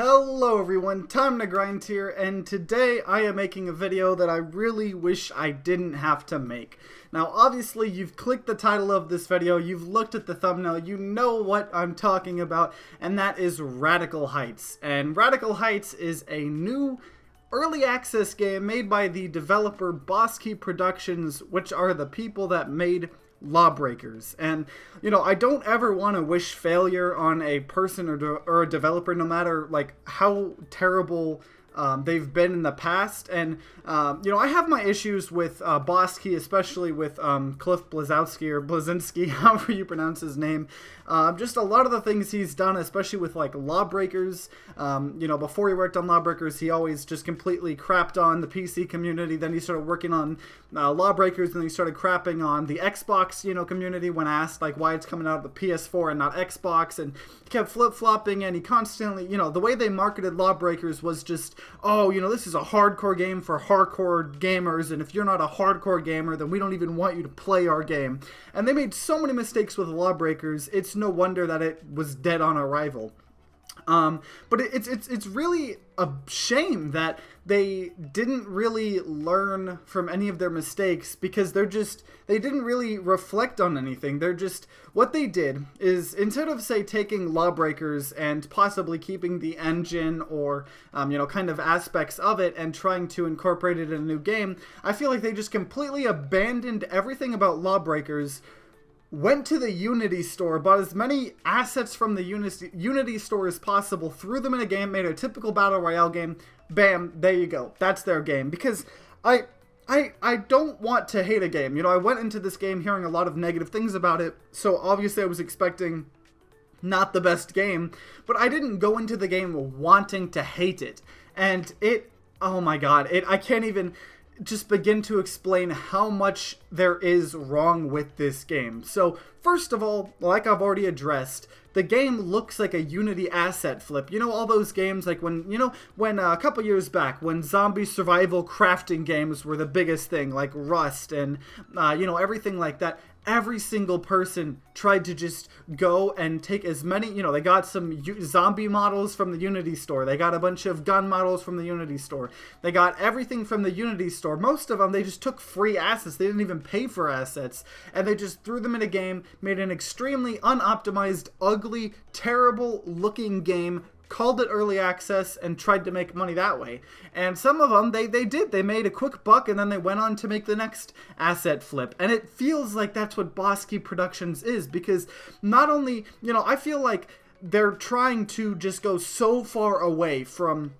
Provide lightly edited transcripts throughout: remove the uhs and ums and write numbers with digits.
Hello everyone, Time to Grind here, and today I am making a video that I really wish I didn't have to make. Now obviously you've clicked the title of this video, you've looked at the thumbnail, you know what I'm talking about, and that is Radical Heights. And Radical Heights is a new early access game made by the developer Boss Key Productions, which are the people that made Lawbreakers. And you know, I don't ever want to wish failure on a person or a developer, no matter like how terrible they've been in the past. And you know, I have my issues with Boss Key, especially with Cliff Blazowski or Blazinski, however you pronounce his name. Just a lot of the things he's done, especially with like Lawbreakers. You know, before he worked on Lawbreakers, he always just completely crapped on the PC community. Then he started working on Lawbreakers, and he started crapping on the Xbox, you know, community when asked like why it's coming out of the PS4 and not Xbox, and he kept flip-flopping, and he constantly, you know, the way they marketed Lawbreakers was just, oh, you know, this is a hardcore game for hardcore gamers, and if you're not a hardcore gamer, then we don't even want you to play our game. And they made so many mistakes with Lawbreakers, it's no wonder that it was dead on arrival. But it's really a shame that they didn't really learn from any of their mistakes, because they didn't really reflect on anything. What they did is, instead of, say, taking Lawbreakers and possibly keeping the engine or, you know, kind of aspects of it and trying to incorporate it in a new game, I feel like they just completely abandoned everything about Lawbreakers, went to the Unity store, bought as many assets from the Unity store as possible, threw them in a game, made a typical Battle Royale game, bam, there you go. That's their game. Because I don't want to hate a game. You know, I went into this game hearing a lot of negative things about it, so obviously I was expecting not the best game, but I didn't go into the game wanting to hate it. And oh my god, I can't even just begin to explain how much there is wrong with this game. So first of all, like I've already addressed, the game looks like a Unity asset flip. You know, all those games like when a couple years back, when zombie survival crafting games were the biggest thing, like Rust and you know, everything like that. Every single person tried to just go and take as many, you know, they got some zombie models from the Unity store. They got a bunch of gun models from the Unity store. They got everything from the Unity store. Most of them, they just took free assets. They didn't even pay for assets. And they just threw them in a game, made an extremely unoptimized, ugly, terrible looking game, called it early access, and tried to make money that way. And some of them, they did. They made a quick buck, and then they went on to make the next asset flip. And it feels like that's what Boss Key Productions is, because not only, you know, I feel like they're trying to just go so far away from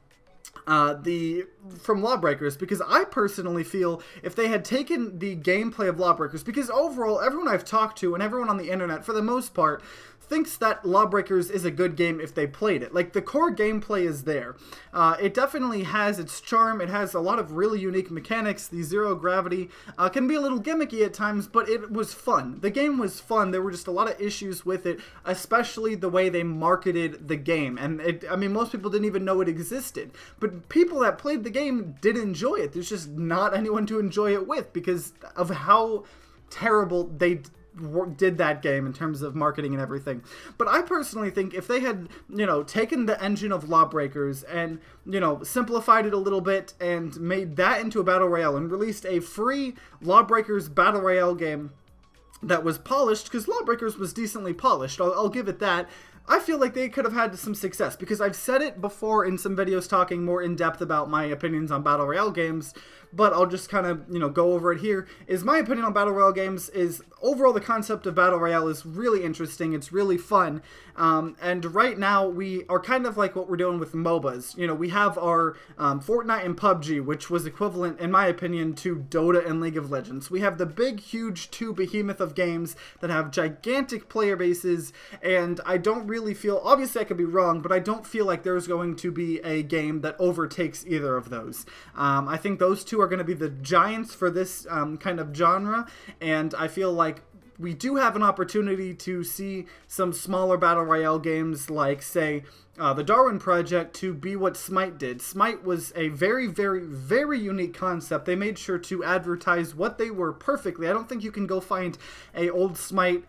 Lawbreakers, because I personally feel if they had taken the gameplay of Lawbreakers, because overall everyone I've talked to and everyone on the internet for the most part thinks that Lawbreakers is a good game if they played it. Like, the core gameplay is there. It definitely has its charm. It has a lot of really unique mechanics. The zero gravity can be a little gimmicky at times, but it was fun. The game was fun. There were just a lot of issues with it, especially the way they marketed the game. And I mean, most people didn't even know it existed. But people that played the game did enjoy it. There's just not anyone to enjoy it with because of how terrible they did that game in terms of marketing and everything. But I personally think if they had, you know, taken the engine of Lawbreakers and, you know, simplified it a little bit and made that into a Battle Royale and released a free Lawbreakers Battle Royale game that was polished, because Lawbreakers was decently polished, I'll give it that, I feel like they could have had some success, because I've said it before in some videos talking more in depth about my opinions on Battle Royale games, but I'll just kind of, you know, go over it here. My opinion on Battle Royale games is, overall the concept of Battle Royale is really interesting, it's really fun, and right now we are kind of like what we're doing with MOBAs. You know, we have our Fortnite and PUBG, which was equivalent, in my opinion, to Dota and League of Legends. We have the big, huge two behemoth of games that have gigantic player bases, and I don't really feel, obviously I could be wrong, but I don't feel like there's going to be a game that overtakes either of those. I think those two are going to be the giants for this kind of genre, and I feel like we do have an opportunity to see some smaller Battle Royale games like, say, the Darwin Project to be what Smite did. Smite was a very, very, very unique concept. They made sure to advertise what they were perfectly. I don't think you can go find a old Smite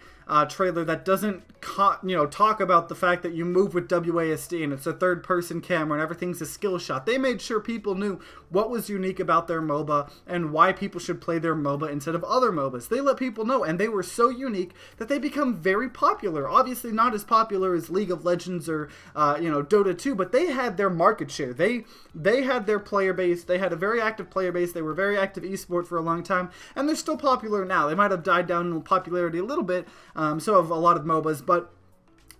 trailer that doesn't talk about the fact that you move with WASD and it's a third-person camera and everything's a skill shot. They made sure people knew what was unique about their MOBA and why people should play their MOBA instead of other MOBAs. They let people know, and they were so unique that they become very popular. Obviously not as popular as League of Legends or Dota 2, but they had their market share. They had their player base. They had a very active player base. They were very active esport for a long time, and they're still popular now. They might have died down in popularity a little bit, so have a lot of MOBAs, but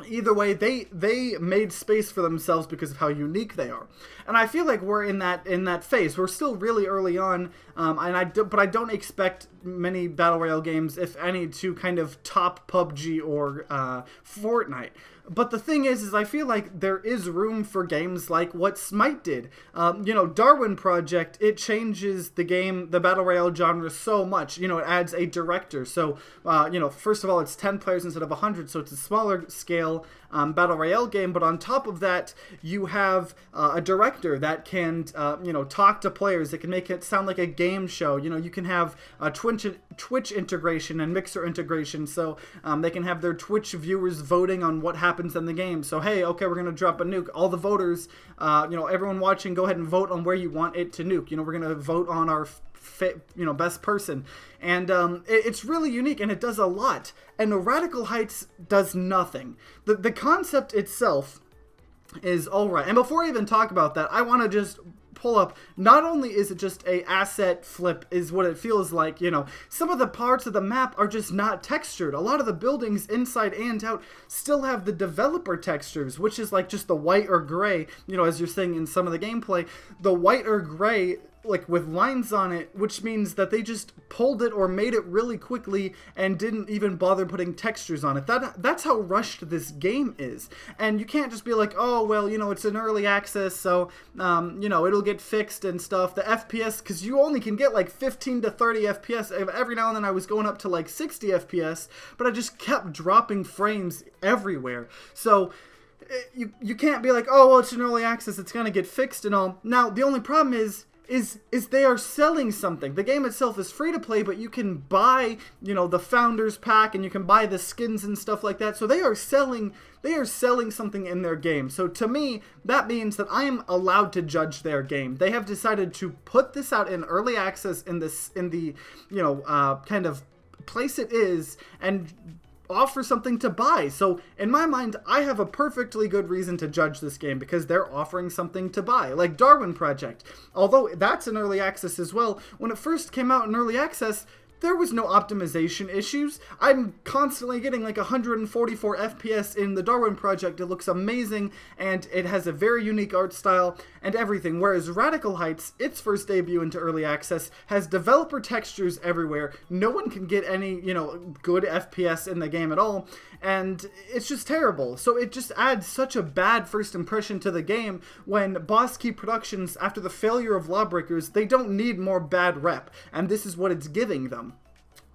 either way, they made space for themselves because of how unique they are. And I feel like we're in that phase. We're still really early on, but I don't expect many Battle Royale games, if any, to kind of top PUBG or Fortnite. But the thing is I feel like there is room for games like what Smite did. Darwin Project, it changes the Battle Royale genre so much. It adds a director. So, first of all, it's 10 players instead of 100, so it's a smaller scale Battle Royale game. But on top of that, you have a director that can, talk to players. It can make it sound like a game show. You can have Twitch integration and Mixer integration, so they can have their Twitch viewers voting on what happens in the game. So hey, okay, we're gonna drop a nuke. All the voters, everyone watching, go ahead and vote on where you want it to nuke. We're gonna vote on our best person, and it's really unique, and it does a lot. And Radical Heights does nothing. The concept itself is alright. And before I even talk about that, I want to just pull up, not only is it just a asset flip, is what it feels like, some of the parts of the map are just not textured. A lot of the buildings inside and out still have the developer textures, which is like just the white or gray, as you're seeing in some of the gameplay, the white or gray, like with lines on it, which means that they just pulled it or made it really quickly and didn't even bother putting textures on it. That's how rushed this game is. And you can't just be like, oh, well, it's an early access, so, it'll get fixed and stuff. The FPS, because you only can get like 15 to 30 FPS. Every now and then I was going up to like 60 FPS, but I just kept dropping frames everywhere. So you can't be like, oh, well, it's an early access, it's going to get fixed and all. Now, the only problem is they are selling something. The game itself is free to play, but you can buy, the Founders Pack, and you can buy the skins and stuff like that. So they are selling something in their game. So to me, that means that I am allowed to judge their game. They have decided to put this out in early access in the kind of place it is, and offer something to buy. So in my mind, I have a perfectly good reason to judge this game because they're offering something to buy. Like Darwin Project, although that's in early access as well, when it first came out in early access, there was no optimization issues. I'm constantly getting like 144 FPS in the Darwin Project. It looks amazing, and it has a very unique art style and everything. Whereas Radical Heights, its first debut into early access, has developer textures everywhere. No one can get any, good FPS in the game at all, and it's just terrible. So it just adds such a bad first impression to the game when Boss Key Productions, after the failure of Lawbreakers, they don't need more bad rep, and this is what it's giving them.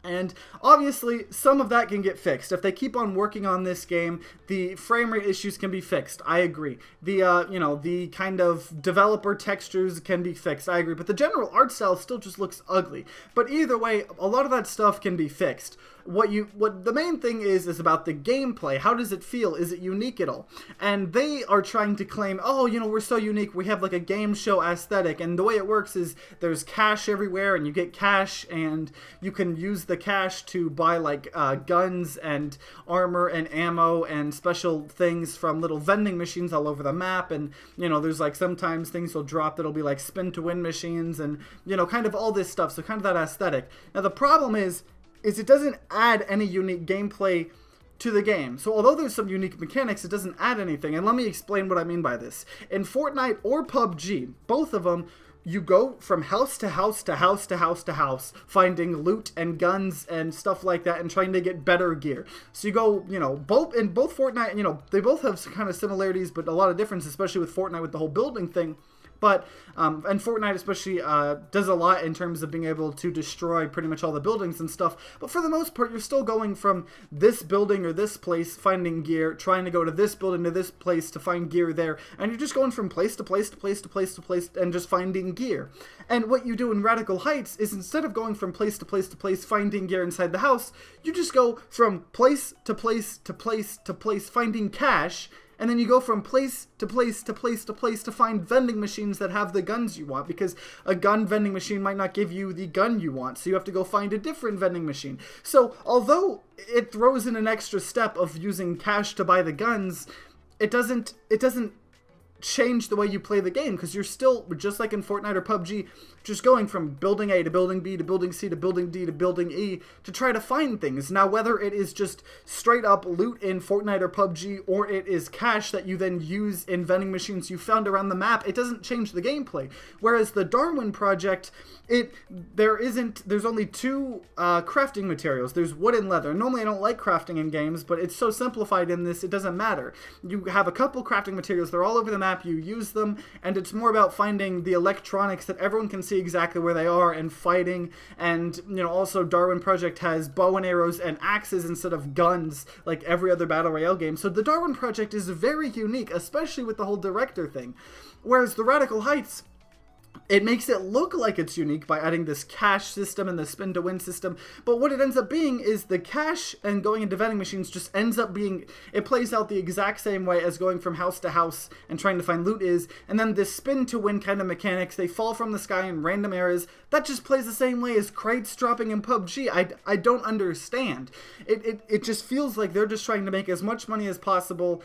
And obviously, some of that can get fixed. If they keep on working on this game, the frame rate issues can be fixed. I agree. The kind of developer textures can be fixed. I agree. But the general art style still just looks ugly. But either way, a lot of that stuff can be fixed. What the main thing is about the gameplay. How does it feel? Is it unique at all? And they are trying to claim, oh, we're so unique. We have like a game show aesthetic. And the way it works is there's cash everywhere, and you get cash, and you can use the cash to buy like guns and armor and ammo and special things from little vending machines all over the map. And there's like sometimes things will drop that'll be like spin to win machines, and kind of all this stuff. So kind of that aesthetic. Now the problem is it doesn't add any unique gameplay to the game. So although there's some unique mechanics, it doesn't add anything. And let me explain what I mean by this. In Fortnite or PUBG, both of them, you go from house to house to house to house to house, finding loot and guns and stuff like that, and trying to get better gear. So you go, both Fortnite, they both have kind of similarities, but a lot of difference, especially with Fortnite with the whole building thing. but and Fortnite especially does a lot in terms of being able to destroy pretty much all the buildings and stuff, but for the most part you're still going from this building or this place finding gear, trying to go to this building to this place to find gear there, and you're just going from place to place to place to place to place and just finding gear. And what you do in Radical Heights is, instead of going from place to place to place finding gear inside the house, you just go from place to place to place to place finding cash, and then you go from place to place to place to place to find vending machines that have the guns you want, because a gun vending machine might not give you the gun you want, so you have to go find a different vending machine. So although it throws in an extra step of using cash to buy the guns, it doesn't change the way you play the game, because you're still, just like in Fortnite or PUBG, just going from building A to building B to building C to building D to building E to try to find things. Now, whether it is just straight up loot in Fortnite or PUBG, or it is cash that you then use in vending machines you found around the map, it doesn't change the gameplay. Whereas the Darwin Project, there's only two crafting materials. There's wood and leather. Normally I don't like crafting in games, but it's so simplified in this, it doesn't matter. You have a couple crafting materials, they're all over the map, you use them, and it's more about finding the electronics that everyone can see exactly where they are and fighting. And also Darwin Project has bow and arrows and axes instead of guns like every other Battle Royale game. So the Darwin Project is very unique, especially with the whole director thing. Whereas the Radical Heights, it makes it look like it's unique by adding this cash system and the spin to win system, but what it ends up being is the cash and going into vending machines just ends up being, it plays out the exact same way as going from house to house and trying to find loot is, and then this spin to win kind of mechanics, they fall from the sky in random areas, that just plays the same way as crates dropping in PUBG. I don't understand. It just feels like they're just trying to make as much money as possible,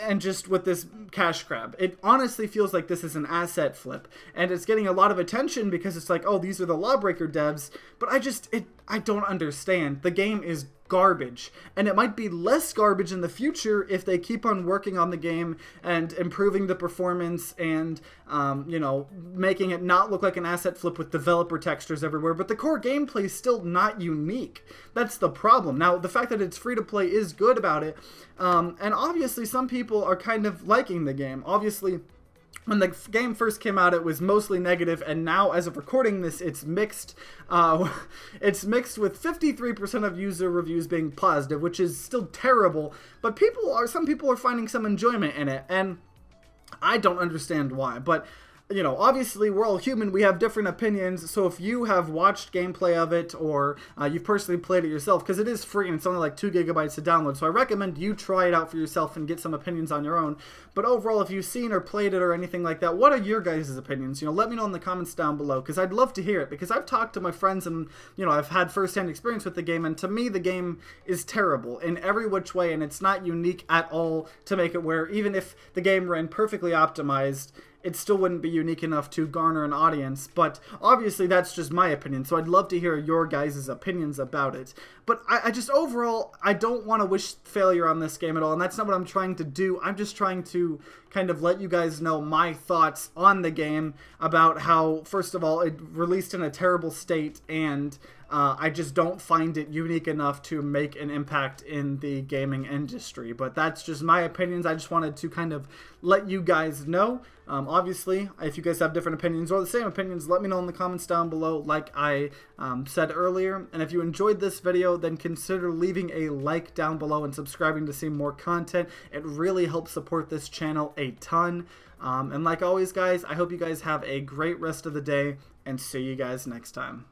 and just with this cash grab. It honestly feels like this is an asset flip, and it's getting a lot of attention because it's like, oh, these are the Lawbreaker devs, but I don't understand. The game is garbage, and it might be less garbage in the future if they keep on working on the game and improving the performance and making it not look like an asset flip with developer textures everywhere, but the core gameplay is still not unique. That's the problem. Now, the fact that it's free to play is good about it, and obviously some people are kind of liking the game. Obviously, when the game first came out, it was mostly negative, and now, as of recording this, it's mixed. It's mixed with 53% of user reviews being positive, which is still terrible, but some people are finding some enjoyment in it, and I don't understand why. But obviously we're all human, we have different opinions, so if you have watched gameplay of it, or you've personally played it yourself, because it is free and it's only like 2 gigabytes to download, so I recommend you try it out for yourself and get some opinions on your own. But overall, if you've seen or played it or anything like that, what are your guys' opinions? Let me know in the comments down below, because I'd love to hear it, because I've talked to my friends and, I've had first-hand experience with the game, and to me, the game is terrible in every which way, and it's not unique at all to make it where, even if the game ran perfectly optimized, it still wouldn't be unique enough to garner an audience. But obviously that's just my opinion, so I'd love to hear your guys' opinions about it. But I just, overall, I don't want to wish failure on this game at all, and that's not what I'm trying to do. I'm just trying to kind of let you guys know my thoughts on the game, about how, first of all, it released in a terrible state, and I just don't find it unique enough to make an impact in the gaming industry. But that's just my opinions. I just wanted to kind of let you guys know. Obviously, if you guys have different opinions or the same opinions, let me know in the comments down below, like I said earlier. And if you enjoyed this video, then consider leaving a like down below and subscribing to see more content. It really helps support this channel a ton. And like always, guys, I hope you guys have a great rest of the day, and see you guys next time.